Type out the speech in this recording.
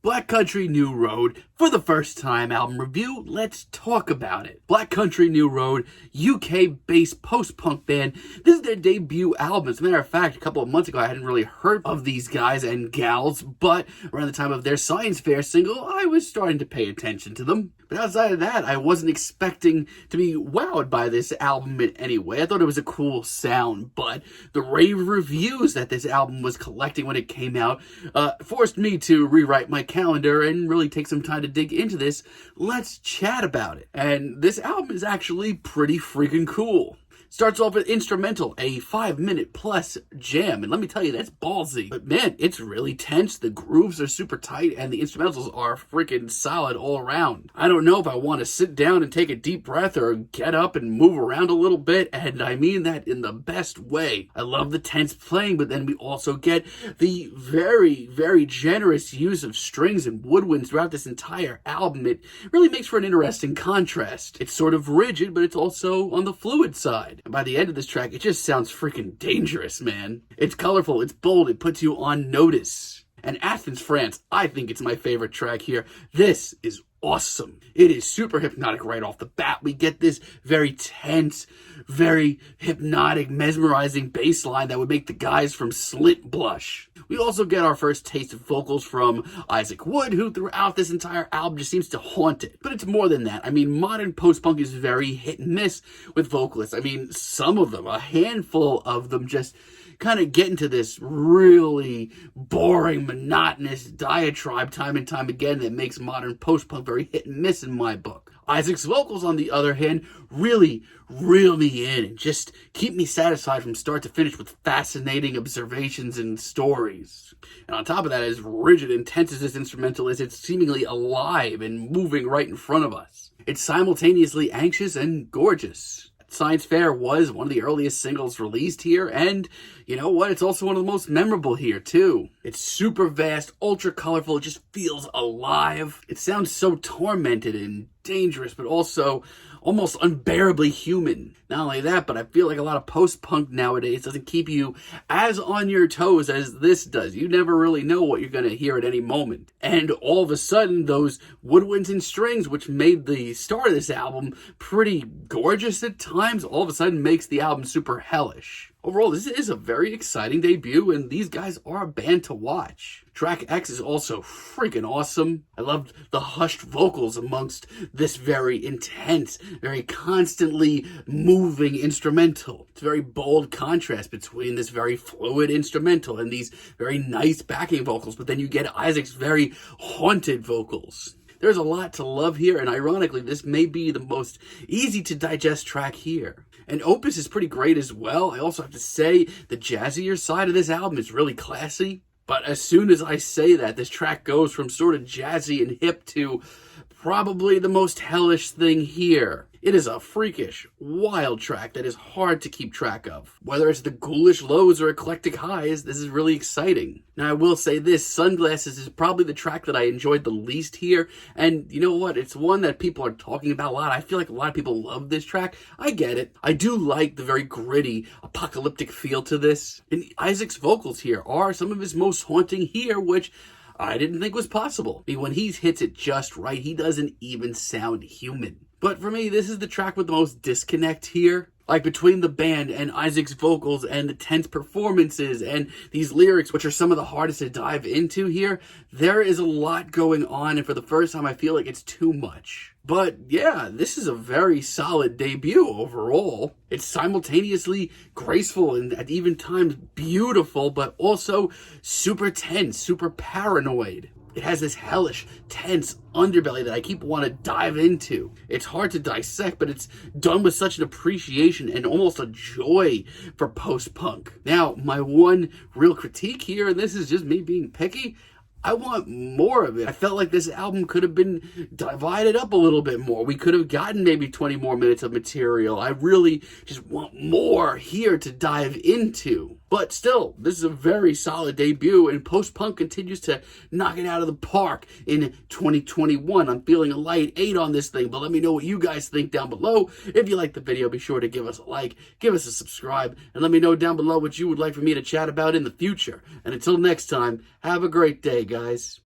Black Country New Road, for the first time album review, let's talk about it. Black Country New Road, UK-based post-punk band. This is their debut album. As a matter of fact, a couple of months ago I hadn't really heard of these guys and gals, but around the time of their Science Fair single, I was starting to pay attention to them. But outside of that, I wasn't expecting to be wowed by this album in any way. I thought it was a cool sound, but the rave reviews that this album was collecting when it came out forced me to rewrite my calendar and really take some time to dig into this. Let's chat about it. And this album is actually pretty freaking cool. Starts off with instrumental, a 5-minute plus jam, and let me tell you, that's ballsy. But man, it's really tense, the grooves are super tight, and the instrumentals are freaking solid all around. I don't know if I want to sit down and take a deep breath or get up and move around a little bit, and I mean that in the best way. I love the tense playing, but then we also get the very, very generous use of strings and woodwinds throughout this entire album. It really makes for an interesting contrast. It's sort of rigid, but it's also on the fluid side. And by the end of this track, it just sounds freaking dangerous, man. It's colorful, it's bold, it puts you on notice. And Athens, France, I think it's my favorite track here. This is awesome. It is super hypnotic right off the bat. We get this very tense, very hypnotic, mesmerizing bass line that would make the guys from Slint blush. We also get our first taste of vocals from Isaac Wood, who throughout this entire album just seems to haunt it. But it's more than that. I mean, modern post-punk is very hit and miss with vocalists. I mean, some of them, a handful of them just kind of get into this really boring, monotonous diatribe time and time again that makes modern post-punk very hit and miss in my book. Isaac's vocals, on the other hand, really reel me in and just keep me satisfied from start to finish with fascinating observations and stories. And on top of that, as rigid and tense as this instrumental is, it's seemingly alive and moving right in front of us. It's simultaneously anxious and gorgeous. Science Fair was one of the earliest singles released here, and you know what? It's also one of the most memorable here, too. It's super vast, ultra colorful, it just feels alive. It sounds so tormented and dangerous, but also almost unbearably human. Not only that, but I feel like a lot of post-punk nowadays doesn't keep you as on your toes as this does. You never really know what you're going to hear at any moment. And all of a sudden, those woodwinds and strings, which made the start of this album pretty gorgeous at times, all of a sudden makes the album super hellish. Overall, this is a very exciting debut, and these guys are a band to watch. Track X is also freaking awesome. I loved the hushed vocals amongst this very intense, very constantly moving instrumental. It's a very bold contrast between this very fluid instrumental and these very nice backing vocals, but then you get Isaac's very haunted vocals. There's a lot to love here, and ironically, this may be the most easy to digest track here. And Opus is pretty great as well. I also have to say, the jazzier side of this album is really classy. But as soon as I say that, this track goes from sort of jazzy and hip to probably the most hellish thing here. It is a freakish, wild track that is hard to keep track of. Whether it's the ghoulish lows or eclectic highs, this is really exciting. Now I will say this, Sunglasses is probably the track that I enjoyed the least here, and you know what, it's one that people are talking about a lot. I feel like a lot of people love this track. I get it. I do like the very gritty, apocalyptic feel to this. And Isaac's vocals here are some of his most haunting here, which I didn't think was possible. I mean, when he hits it just right, he doesn't even sound human. But for me, this is the track with the most disconnect here. Like between the band and Isaac's vocals and the tense performances and these lyrics, which are some of the hardest to dive into here, there is a lot going on, and for the first time I feel like it's too much. But yeah, this is a very solid debut overall. It's simultaneously graceful and at even times beautiful, but also super tense, super paranoid. It has this hellish, tense underbelly that I keep wanting to dive into. It's hard to dissect, but it's done with such an appreciation and almost a joy for post-punk. Now, my one real critique here, and this is just me being picky, I want more of it. I felt like this album could have been divided up a little bit more. We could have gotten maybe 20 more minutes of material. I really just want more here to dive into. But still, this is a very solid debut, and post-punk continues to knock it out of the park in 2021. I'm feeling a light 8 on this thing, but let me know what you guys think down below. If you liked the video, be sure to give us a like, give us a subscribe, and let me know down below what you would like for me to chat about in the future. And until next time, have a great day, guys.